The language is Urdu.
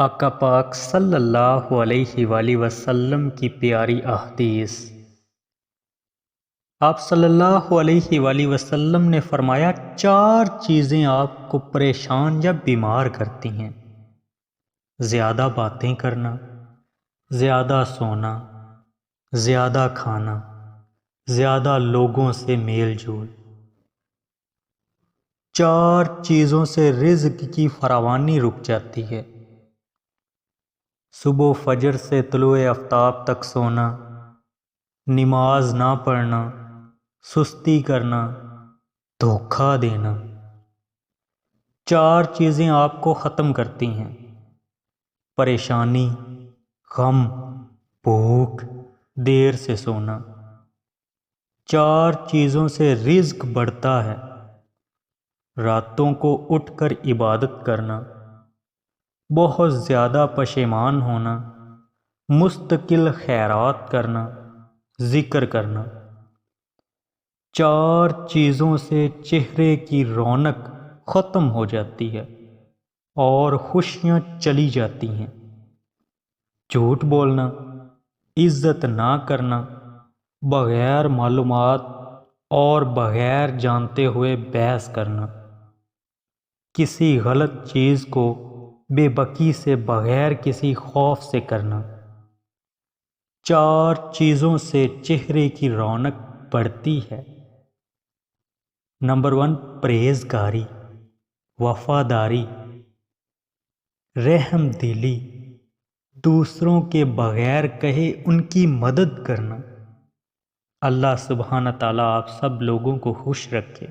آقا پاک صلی اللہ علیہ وآلہ وسلم کی پیاری احادیث۔ آپ صلی اللہ علیہ وآلہ وسلم نے فرمایا، 4 چیزیں آپ کو پریشان یا بیمار کرتی ہیں: زیادہ باتیں کرنا، زیادہ سونا، زیادہ کھانا، زیادہ لوگوں سے میل جول۔ 4 چیزوں سے رزق کی فراوانی رک جاتی ہے: صبح فجر سے طلوع آفتاب تک سونا، نماز نہ پڑھنا، سستی کرنا، دھوکہ دینا۔ 4 چیزیں آپ کو ختم کرتی ہیں: پریشانی، غم، بھوک، دیر سے سونا۔ 4 چیزوں سے رزق بڑھتا ہے: راتوں کو اٹھ کر عبادت کرنا، بہت زیادہ پشیمان ہونا، مستقل خیرات کرنا، ذکر کرنا۔ 4 چیزوں سے چہرے کی رونق ختم ہو جاتی ہے اور خوشیاں چلی جاتی ہیں: جھوٹ بولنا، عزت نہ کرنا، بغیر معلومات اور بغیر جانتے ہوئے بحث کرنا، کسی غلط چیز کو بے باکی سے بغیر کسی خوف سے کرنا۔ 4 چیزوں سے چہرے کی رونق بڑھتی ہے: نمبر 1، پرہیزگاری، وفاداری، رحم دلی، دوسروں کے بغیر کہے ان کی مدد کرنا۔ اللہ سبحانہ تعالیٰ آپ سب لوگوں کو خوش رکھے۔